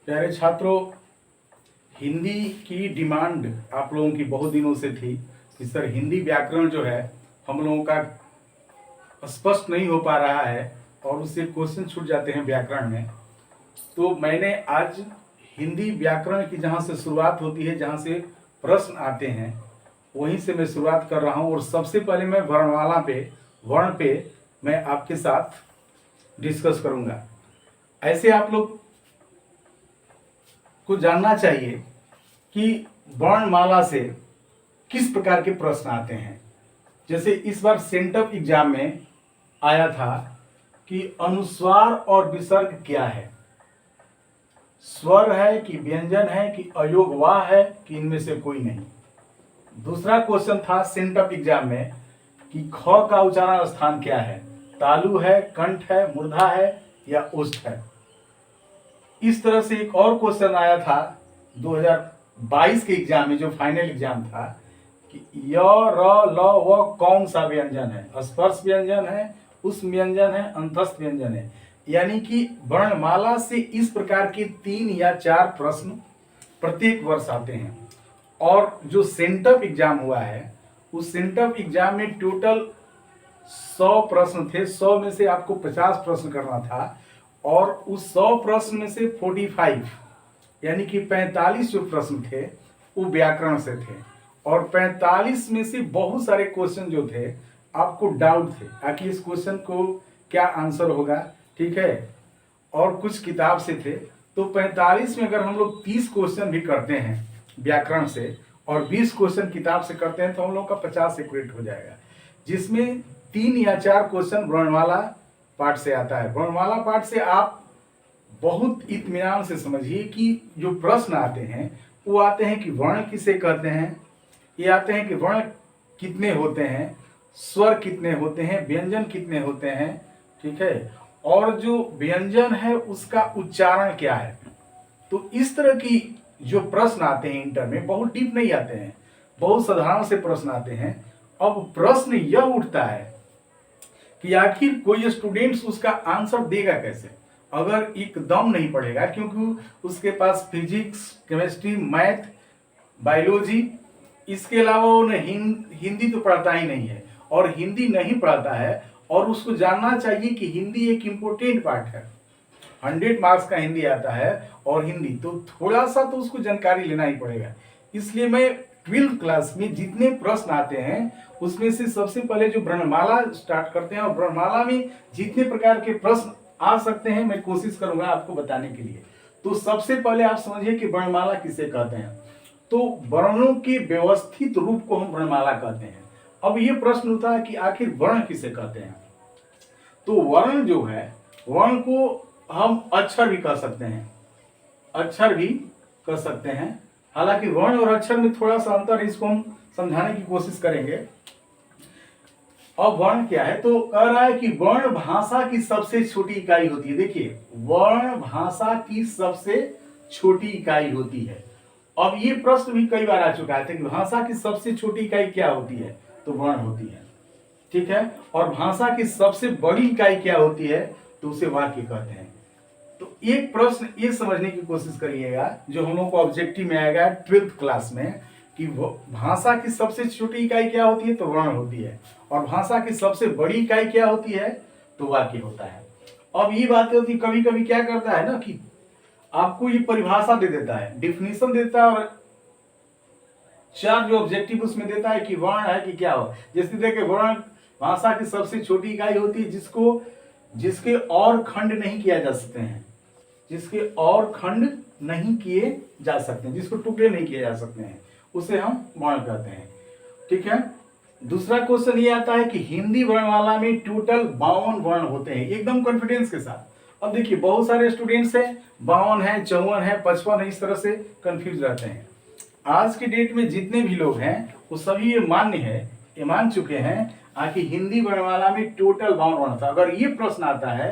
प्यारे छात्रों, हिंदी की डिमांड आप लोगों की बहुत दिनों से थी कि सर हिंदी व्याकरण जो है हम लोगों का स्पष्ट नहीं हो पा रहा है और उससे क्वेश्चन छूट जाते हैं व्याकरण में। तो मैंने आज हिंदी व्याकरण की जहाँ से शुरुआत होती है, जहाँ से प्रश्न आते हैं, वहीं से मैं शुरुआत कर रहा हूँ। और सबसे पहले मैं वर्ण पे मैं आपके साथ डिस्कस करूँगा। ऐसे आप लोग को जानना चाहिए कि वर्णमाला से किस प्रकार के प्रश्न आते हैं। जैसे इस बार सेंटअप एग्जाम में आया था कि अनुस्वार और विसर्ग क्या है, स्वर है कि व्यंजन है कि अयोगवाह है कि इनमें से कोई नहीं। दूसरा क्वेश्चन था सेंटअप एग्जाम में कि ख का उच्चारण स्थान क्या है, तालु है, कंठ है, मूर्धा है या उष्ठ है। इस तरह से एक और क्वेश्चन आया था 2022 के एग्जाम में, जो फाइनल एग्जाम था, कि य र ल व कौन सा व्यंजन है, स्पर्श व्यंजन है, उष्म व्यंजन है, अंतस्थ व्यंजन है। यानी कि वर्णमाला से इस प्रकार के 3 या 4 प्रश्न प्रत्येक वर्ष आते हैं। और जो सेंटअप एग्जाम हुआ है, उस सेंटअप एग्जाम में टोटल 100 प्रश्न थे। 100 में से आपको 50 प्रश्न करना था और उस 100 प्रश्न में से 45 यानी कि 45 जो प्रश्न थे वो व्याकरण से थे। और 45 में से बहुत सारे क्वेश्चन जो थे आपको डाउट थे, आखिर इस क्वेश्चन को क्या आंसर होगा, ठीक है, और कुछ किताब से थे। तो 45 में अगर हम लोग 30 क्वेश्चन भी करते हैं व्याकरण से और 20 क्वेश्चन किताब से करते हैं तो हम लोग का 50 एक्यूरेट हो जाएगा, जिसमें 3 या 4 क्वेश्चन वर्णमाला पाठ से आता है। वर्णमाला पाठ से आप बहुत इत्मीनान से समझिए कि जो प्रश्न आते हैं वो आते हैं कि वर्ण किसे कहते हैं, ये आते हैं कि वर्ण कितने होते हैं, स्वर कितने होते हैं, व्यंजन कितने होते हैं, ठीक है, और जो व्यंजन है उसका उच्चारण क्या है। तो इस तरह की जो प्रश्न आते हैं इंटर में, बहुत डीप नहीं आते हैं, बहुत साधारण से प्रश्न आते हैं। अब प्रश्न यह उठता है कि आखिर कोई स्टूडेंट्स उसका आंसर देगा कैसे अगर एकदम नहीं पढ़ेगा, क्योंकि उसके पास फिजिक्स, केमिस्ट्री, मैथ, बायोलॉजी, इसके अलावा वो हिंदी तो पढ़ता ही नहीं है। और हिंदी नहीं पढ़ता है और उसको जानना चाहिए कि हिंदी एक इम्पोर्टेंट पार्ट है, 100 मार्क्स का हिंदी आता है और हिंदी तो थोड़ा सा तो उसको जानकारी लेना ही पड़ेगा। इसलिए मैं 12th क्लास में जितने प्रश्न आते हैं उसमें से सबसे पहले जो वर्णमाला स्टार्ट करते हैं, और वर्णमाला में जितने प्रकार के प्रश्न आ सकते हैं मैं कोशिश करूंगा आपको बताने के लिए। तो सबसे पहले आप समझिए कि वर्णमाला किसे कहते हैं। तो वर्णों के व्यवस्थित रूप को हम वर्णमाला कहते हैं। अब ये प्रश्न उठा है कि आखिर वर्ण किसे कहते हैं। तो वर्ण जो है, वर्ण को हम अक्षर भी कह सकते हैं, अक्षर भी कह सकते हैं। हालांकि वर्ण और अक्षर में थोड़ा सा अंतर है, इसको हम समझाने की कोशिश करेंगे। अब वर्ण क्या है, तो कह रहा है कि वर्ण भाषा की सबसे छोटी इकाई होती है। देखिए, वर्ण भाषा की सबसे छोटी इकाई होती है। अब ये प्रश्न भी कई बार आ चुका है कि भाषा की सबसे छोटी इकाई क्या होती है, तो वर्ण होती है, ठीक है। और भाषा की सबसे बड़ी इकाई क्या होती है, तो उसे वाक्य कहते हैं। तो एक प्रश्न ये समझने की कोशिश करिएगा जो हम लोग को ऑब्जेक्टिव में आएगा 12th क्लास में, कि भाषा की सबसे छोटी इकाई क्या होती है, तो वर्ण होती है। और भाषा की सबसे बड़ी इकाई क्या होती है, तो वाक्य होता है। अब ये बात होती है, कभी कभी क्या करता है ना कि आपको ये परिभाषा दे देता है, डिफिनेशन देता है, और 4 जो ऑब्जेक्टिव उसमें देता है कि वर्ण है कि क्या हो। जैसे देखिए, वर्ण भाषा की सबसे छोटी इकाई होती है जिसके और खंड नहीं किया जा सकते हैं, जिसके और खंड नहीं किए जा सकते हैं, जिसको टुकड़े नहीं किए जा सकते हैं, उसे हम वर्ण कहते हैं, ठीक है। दूसरा क्वेश्चन ये आता है कि हिंदी वर्णमाला में टोटल 52 वर्ण होते हैं, एकदम कॉन्फिडेंस के साथ। अब देखिए, बहुत सारे स्टूडेंट्स हैं 52 है, 54 है, 55 है, इस तरह से कंफ्यूज रहते हैं। आज की डेट में जितने भी लोग हैं वो सभी ये मान्य है, ये मान चुके हैं आखिर हिंदी वर्णमाला में टोटल 52 वर्ण था। अगर ये प्रश्न आता है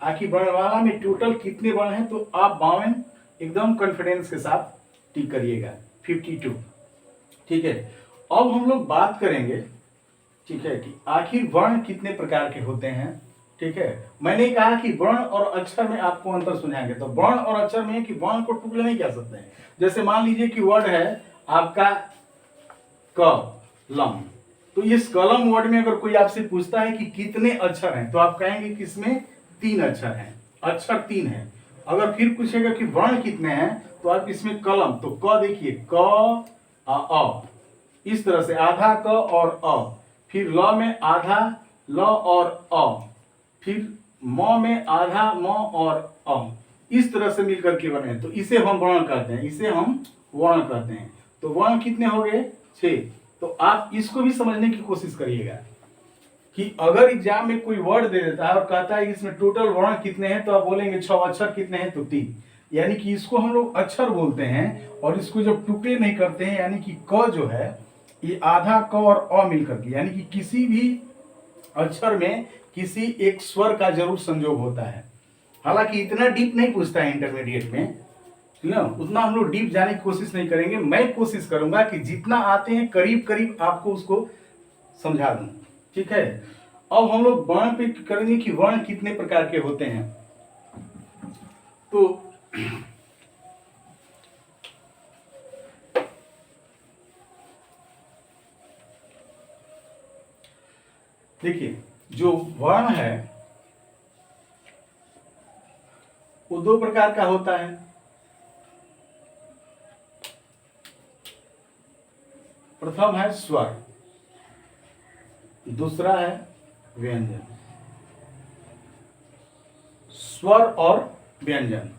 आखिर वर्णमाला में टोटल कितने वर्ण हैं, तो आप 52 एकदम कॉन्फिडेंस के साथ टिक करिएगा, 52, ठीक है। अब हम लोग बात करेंगे, ठीक है, कि आखिर वर्ण कितने प्रकार के होते हैं। ठीक है। मैंने कहा कि वर्ण और अक्षर में आपको अंतर सुझाएंगे, तो वर्ण और अक्षर में कि वर्ण को टुकड़े नहीं कह सकते हैं। जैसे मान लीजिए कि वर्ड है आपका कलम, तो इस कलम वर्ड में अगर कोई आपसे पूछता है कि कितने अक्षर हैं, तो आप कहेंगे कि इसमें 3 अक्षर हैं, अक्षर 3 है। अगर फिर पूछेगा कि वर्ण कितने हैं, तो आप इसमें कलम, तो क देखिए क अ, इस तरह से आधा क और अ, फिर ल में आधा ल और अ, फिर म में आधा म और अ, इस तरह से मिलकर के बने, तो इसे हम वर्ण कहते हैं, इसे हम वर्ण कहते हैं। तो वर्ण कितने हो गए? 6। तो आप इसको भी समझने की कोशिश करिएगा कि अगर एग्जाम में कोई वर्ड दे देता है और कहता है कि इसमें टोटल वर्ण कितने हैं, तो आप बोलेंगे 6, अक्षर कितने हैं, तो 3। यानी कि इसको हम लोग अक्षर बोलते हैं, और इसको जब टुकड़े नहीं करते हैं, यानी कि क जो है ये आधा क और अ मिलकर के, यानी कि किसी भी अक्षर में किसी एक स्वर का जरूर संयोग होता है। हालांकि इतना डीप नहीं पूछता है इंटरमीडिएट में, ना उतना हम लोग डीप जाने की कोशिश नहीं करेंगे। मैं कोशिश करूंगा कि जितना आते हैं करीब करीब आपको उसको समझा दूं, ठीक है। अब हम लोग वर्ण पे करेंगे कि वर्ण कितने प्रकार के होते हैं। तो देखिए, जो वर्ण है वो 2 प्रकार का होता है। प्रथम है स्वर, दूसरा है व्यंजन। स्वर और व्यंजन।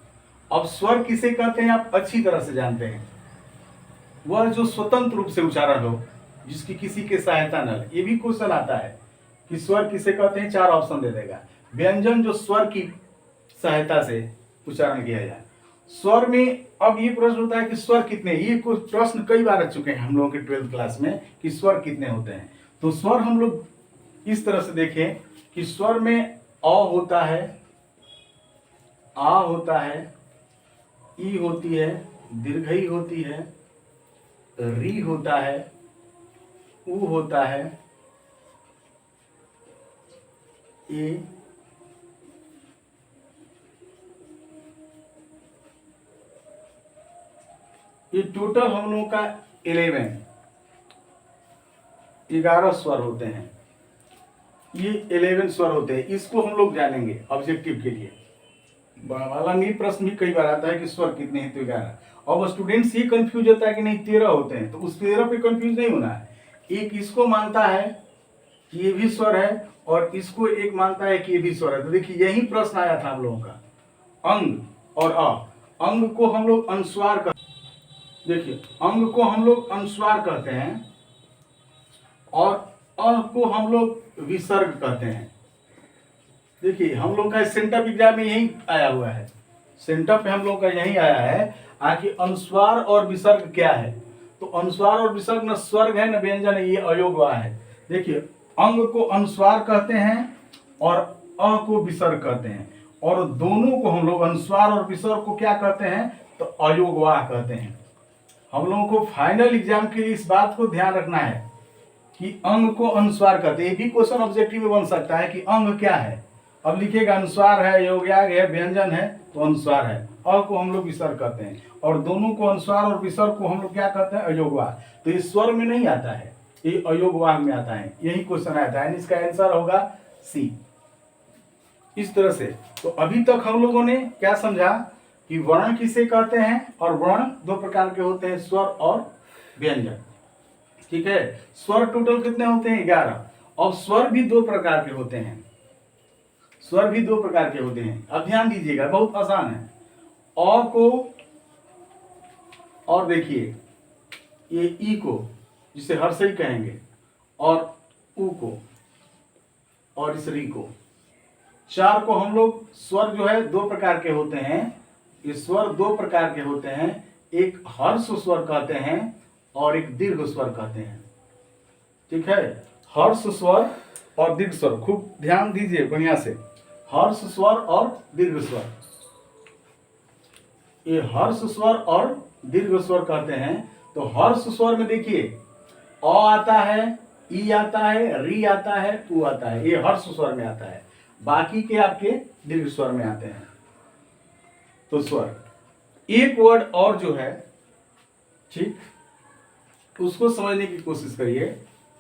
अब स्वर किसे कहते हैं आप अच्छी तरह से जानते हैं, वह जो स्वतंत्र रूप से उच्चारण हो, जिसकी किसी के सहायता न ले। ये भी क्वेश्चन आता है कि स्वर किसे कहते हैं, 4 ऑप्शन दे देगा। व्यंजन जो स्वर की सहायता से उच्चारण किया जाए। स्वर में अब ये प्रश्न होता है कि स्वर कितने, ये कुछ प्रश्न कई बार आ चुके हैं हम लोगों के 12th क्लास में कि स्वर कितने होते हैं। तो स्वर हम लोग इस तरह से देखें कि स्वर में अ होता है, आ होता है, ई होती है, दीर्घई होती है, री होता है, उ होता है, ए, ये टोटल हम लोगों का 11 स्वर होते हैं। ये 11 स्वर होते हैं, इसको हम लोग जानेंगे ऑब्जेक्टिव के लिए। हालांकि प्रश्न भी कई बार आता है कि स्वर कितने हैं, तो 11। और स्टूडेंट्स ये कंफ्यूज होता है कि नहीं 13 होते हैं, तो उस 13 पे कंफ्यूज नहीं होना है। एक इसको मानता है कि ये भी स्वर है, और इसको एक मानता है कि ये भी स्वर है। तो देखिए यही प्रश्न आया था हम लोगों का, अंग और अ। अंग को हम लोग अनुस्वार कहते हैं, देखिए अंग को हम लोग अनुस्वार कहते हैं, और अ को हम लोग विसर्ग कहते हैं। देखिए हम लोग का सेंटअप एग्जाम में यही आया हुआ है, सेंटअप पे हम लोग का यही आया है आखिर अनुस्वार और विसर्ग क्या है। तो अनुस्वार और विसर्ग न स्वर्ग है न व्यंजन है, ये अयोगवा है। देखिए अंग को अनुस्वार कहते हैं और अ को विसर्ग कहते हैं, और दोनों को हम लोग अनुस्वार और विसर्ग को क्या कहते हैं, तो अयोगवाह कहते हैं। हम लोगों को फाइनल एग्जाम के लिए इस बात को ध्यान रखना है कि अंग को अनुस्वार कहते हैं। ये भी क्वेश्चन ऑब्जेक्टिव में बन सकता है कि अंग क्या है। अब लिखेगा अनुस्वार है, योग्याग है, व्यंजन है, तो अनुस्वार है। अ को हम लोग विसर्ग कहते हैं, और दोनों को अनुस्वार और विसर्ग को हम लोग क्या कहते हैं, अयोगवाह। तो ये स्वर में नहीं आता है, ये अयोगवाह में आता है। यही क्वेश्चन आता है, इसका आंसर होगा सी। इस तरह से तो अभी तक हम लोगों ने क्या समझा कि वर्ण किसे कहते हैं, और वर्ण 2 प्रकार के होते हैं, स्वर और व्यंजन। ठीक है, स्वर टोटल कितने होते हैं, 11। और स्वर भी 2 प्रकार के होते हैं, स्वर भी 2 प्रकार के होते हैं। अब ध्यान दीजिएगा, बहुत आसान है। अ को, और देखिए ये ई को जिसे हर्षई कहेंगे, और उ को, और इस री को, 4 को हम लोग स्वर जो है 2 प्रकार के होते हैं। ये स्वर 2 प्रकार के होते हैं, एक हर्ष स्वर कहते हैं और एक दीर्घ स्वर कहते हैं। ठीक है, हर्ष स्वर और दीर्घ स्वर, खूब ध्यान दीजिए बढ़िया से। हर्ष स्वर और दीर्घ स्वर, ये हर्ष स्वर और दीर्घ स्वर कहते हैं। तो हर्ष स्वर में देखिए अ आता है, ई आता है, री आता है, उ आता है, ये हर्ष स्वर में आता है। बाकी के आपके दीर्घ स्वर में आते हैं। तो स्वर, एक वर्ड और जो है, ठीक, उसको समझने की कोशिश करिए।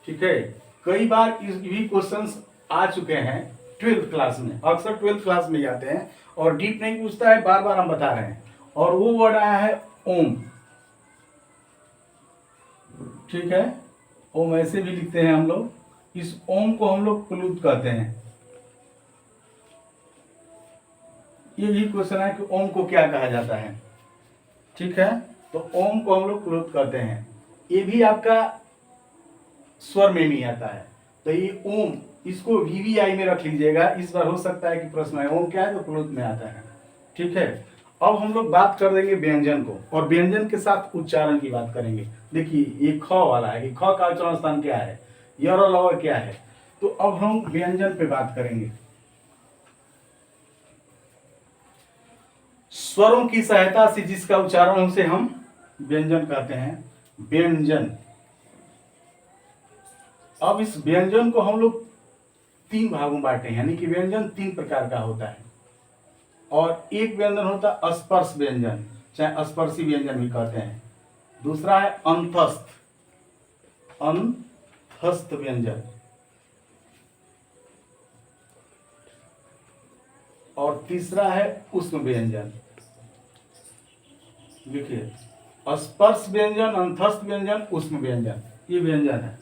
ठीक है, कई बार इस भी क्वेश्चंस आ चुके हैं 12th क्लास में, अक्सर 12th क्लास में ही आते हैं और डीप नहीं पूछता है, बार बार हम बता रहे हैं। और वो वर्ड आया है ओम। ठीक है, ओम ऐसे भी लिखते हैं हम लोग, इस ओम को हम लोग प्लूत कहते हैं। ये भी क्वेश्चन है कि ओम को क्या कहा जाता है। ठीक है, तो ओम को हम लोग प्लूत कहते हैं। ये भी आपका स्वर में नहीं आता है, तो ये ओम, इसको वीवीआई में रख लीजिएगा। इस बार हो सकता है कि प्रश्न है ओम क्या है, तो प्लूत में आता है। ठीक है, अब हम लोग बात कर देंगे व्यंजन को, और व्यंजन के साथ उच्चारण की बात करेंगे। देखिए ये ख वाला है कि ख का उच्चारण स्थान क्या है, य और ल क्या है। तो अब हम व्यंजन पे बात करेंगे। स्वरों की सहायता से जिसका उच्चारण उसे हम व्यंजन कहते हैं, व्यंजन। अब इस व्यंजन को हम लोग 3 भागों में बांटे हैं, यानी कि व्यंजन 3 प्रकार का होता है। और एक व्यंजन होता है स्पर्श व्यंजन, चाहे स्पर्शी व्यंजन भी कहते हैं। दूसरा है अंतस्थ, अंतस्थ व्यंजन। और तीसरा है उष्म व्यंजन। देखिए, स्पर्श व्यंजन, अंतस्थ व्यंजन, उष्म व्यंजन, ये व्यंजन है।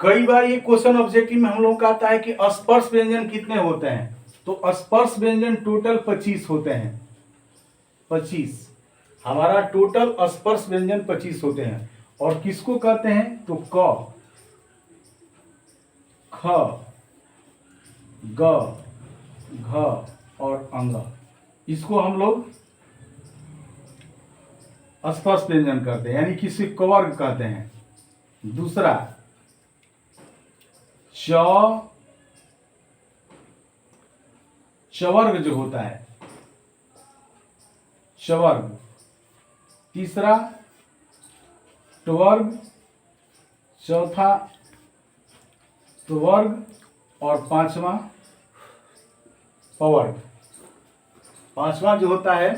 कई बार ये क्वेश्चन ऑब्जेक्टिव में हम लोग का आता है कि स्पर्श व्यंजन कितने होते हैं, तो स्पर्श व्यंजन टोटल 25 होते हैं। 25 हमारा टोटल स्पर्श व्यंजन 25 होते हैं। और किसको कहते हैं, तो क, ख, ग, घ और अंग, इसको हम लोग स्पर्श व्यंजन करते हैं, यानी किसी कवर्ग कहते हैं। दूसरा चवर्ग जो होता है, चवर्ग। तीसरा टवर्ग, चौथा त्वर्ग और पांचवा पवर्ग। पांचवा जो होता है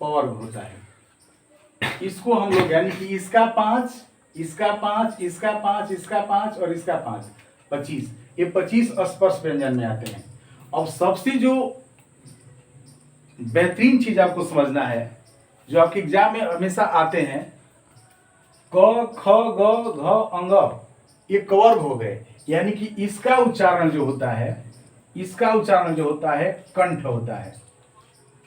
पवर्ग होता है। इसको हम लोग, यानी कि इसका 5, इसका 5, इसका 5, इसका 5 और इसका 5, 25, ये 25 स्पर्श व्यंजन में आते हैं। अब सबसे जो बेहतरीन चीज आपको समझना है, जो आपके एग्जाम में हमेशा आते हैं, क, ख, ग, घ, अंग, ये कवर्ग हो गए। यानी कि इसका उच्चारण जो होता है, इसका उच्चारण जो होता है कंठ होता है।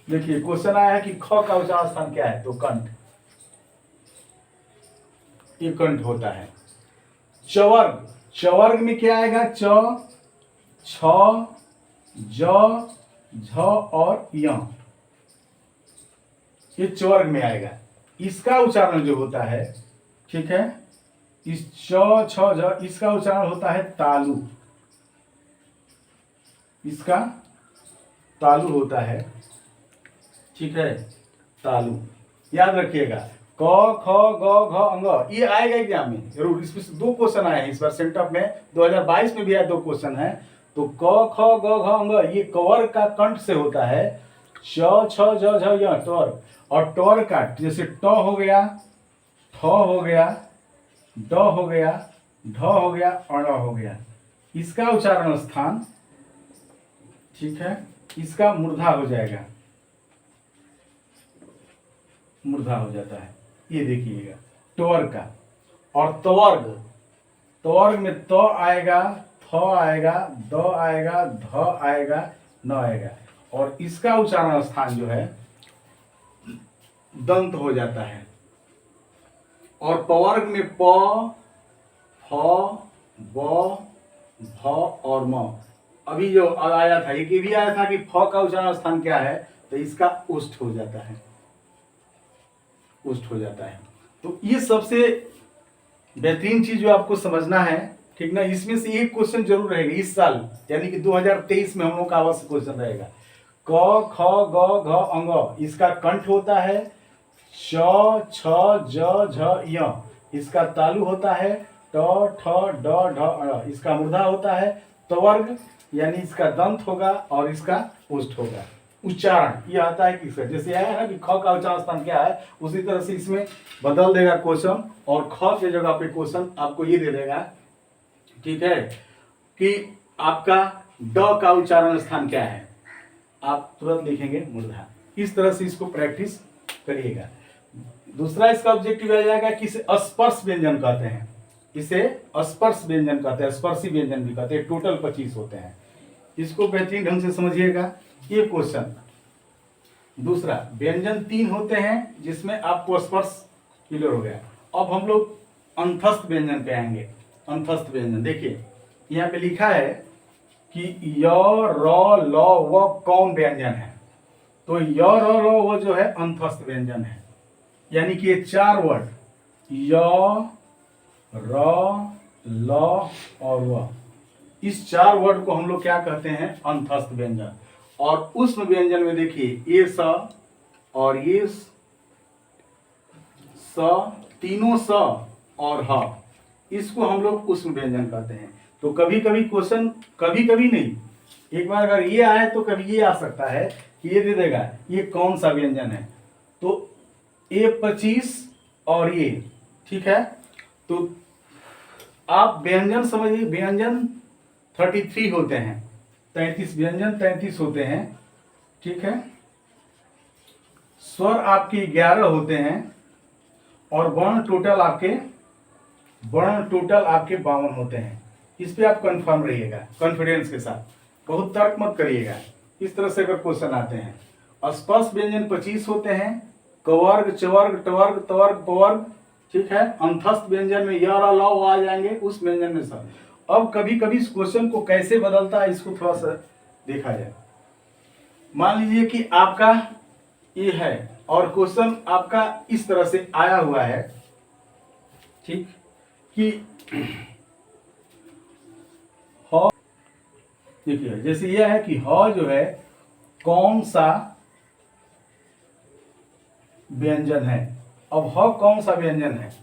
देखिए क्वेश्चन आया है कि ख का उच्चारण स्थान क्या है, तो कंठ, ये कंठ होता है। चवर्ग, चवर्ग में क्या आएगा, च, छ, ज, झ और य, ये चवर्ग में आएगा। इसका उच्चारण जो होता है, ठीक है, इस च, छ, झ, इसका उच्चारण होता है तालु, इसका तालु होता है। ठीक है, तालु याद रखिएगा। क, ख, ग, घ, अंग, ये आएगा एग्जाम में जरूर। इसमें 2 क्वेश्चन आए हैं इस बार सेंटअप में, 2022 में भी आए 2 क्वेश्चन है। तो क, ख, ग, घ, अंग, ये कवर का कंठ से होता है। च, छ, ज, झ, य, टवर, और टवर का जैसे ट हो गया, ठ हो गया, ड हो गया, ढ हो गया और ण हो गया, इसका उच्चारण स्थान, ठीक है, इसका मूर्धा हो जाएगा, मूर्धा हो जाता है। ये देखिएगा टवर्ग का। और त्वर्ग, त्वर्ग में त आएगा, थ आएगा, द आएगा, ध आएगा, न आएगा, और इसका उच्चारण स्थान जो है दंत हो जाता है। और पवर्ग में प, फ, ब, भ और म। अभी जो आया था, ये भी आया था कि फ का उच्चारण स्थान क्या है, तो इसका उष्ठ हो जाता है, उष्ठ हो जाता है। तो ये सबसे बेहतरीन चीज जो आपको समझना है, ठीक ना। इसमें से एक क्वेश्चन जरूर रहेगा इस साल, यानी कि 2023 में हम लोग का अवश्य क्वेश्चन रहेगा। क, ख, ग, घ, अंग, इसका कंठ होता है। च, छ, ज, झ, य, इसका तालु होता है। ट ठ ड ढ अ, इसका मूर्धा होता है, त्वर्ग यानी इसका दंत होगा और इसका ओष्ठ होगा। उच्चारण ये आता है किसका, जैसे आया है ना कि ख का उच्चारण स्थान क्या है, उसी तरह से इसमें बदल देगा क्वेश्चन और ख के जगह पे क्वेश्चन आपको ये दे देगा, ठीक है, कि आपका ड का उच्चारण स्थान क्या है, आप तुरंत लिखेंगे मूर्धा। इस तरह से इसको प्रैक्टिस करिएगा। दूसरा इसका ऑब्जेक्टिव आ जाएगा कि इसे स्पर्श व्यंजन कहते हैं, इसे स्पर्श व्यंजन कहते हैं, स्पर्शी व्यंजन भी कहते हैं। टोटल 25 होते हैं, इसको बेहतरीन ढंग से समझिएगा। ये क्वेश्चन दूसरा, व्यंजन 3 होते हैं जिसमें आपको स्पर्श क्लियर हो गया। अब हम लोग अंतस्थ व्यंजन पे आएंगे। अंतस्थ व्यंजन देखिए यहाँ पे लिखा है कि य र ल व कौन व्यंजन है, तो य र ल व जो है अंतस्थ व्यंजन है, यानी कि ये 4 वर्ड य र ल और व, इस 4 वर्ड को हम लोग क्या कहते हैं, अंतस्थ व्यंजन। और उष्म व्यंजन में देखिए ये स और ये स, तीनों स और ह, इसको हम लोग उष्म व्यंजन कहते हैं। तो कभी कभी क्वेश्चन, कभी कभी नहीं, एक बार अगर ये आए तो कभी ये आ सकता है कि ये दे देगा ये कौन सा व्यंजन है, तो A25 और ये, ठीक है। तो आप व्यंजन समझिए, व्यंजन 33 होते हैं, 33 व्यंजन 33 होते हैं, ठीक है। स्वर आपके 11 होते हैं और वर्ण टोटल आपके 52 होते हैं। इस पे आप कंफर्म रहिएगा, कॉन्फिडेंस के साथ, बहुत तर्क मत करिएगा। इस तरह से अगर क्वेश्चन आते हैं। स्पर्श व्यंजन 25 होते हैं, कवर्ग चवर्ग टवर्ग तवर्ग पवर्ग, ठीक है। अंतस्थ व्यंजन में य र ल व आ जाएंगे, उस व्यंजन में सब। अब कभी कभी इस क्वेश्चन को कैसे बदलता है इसको थोड़ा सा देखा जाए। मान लीजिए कि आपका ये है और क्वेश्चन आपका इस तरह से आया हुआ है, ठीक, कि ह, देखिए जैसे यह है कि ह जो है कौन सा व्यंजन है। अब ह कौन सा व्यंजन है,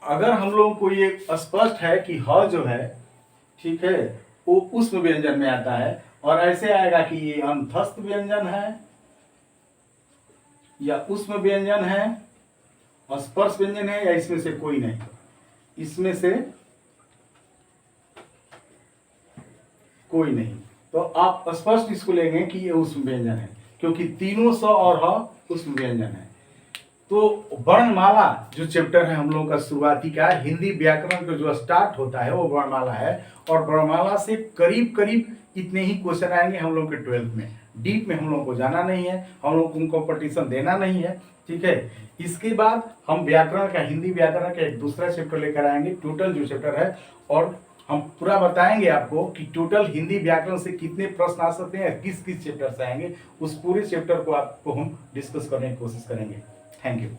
अगर हम लोगों को ये स्पष्ट है कि ह जो है, ठीक है, वो उष्म व्यंजन में आता है, और ऐसे आएगा कि ये अंतस्थ व्यंजन है या उष्म व्यंजन है, स्पर्श व्यंजन है, या इसमें से कोई नहीं, इसमें से कोई नहीं, तो आप स्पष्ट इसको लेंगे कि ये उष्म व्यंजन है, क्योंकि तीनों स और ह उष्म व्यंजन है। तो वर्णमाला जो चैप्टर है हम लोगों का शुरुआती का, हिंदी व्याकरण का जो स्टार्ट होता है वो वर्णमाला है, और वर्णमाला से करीब करीब इतने ही क्वेश्चन आएंगे हम लोग के 12th में। डीप में हम लोग को जाना नहीं है, हम लोग को कॉम्पिटिशन देना नहीं है, ठीक है। इसके बाद हम व्याकरण का, हिंदी व्याकरण का एक दूसरा चैप्टर लेकर आएंगे, टोटल जो चैप्टर है, और हम पूरा बताएंगे आपको कि टोटल हिंदी व्याकरण से कितने प्रश्न आ सकते हैं, किस किस चैप्टर से आएंगे, उस पूरे चैप्टर को आपको हम डिस्कस करने की कोशिश करेंगे। Thank you.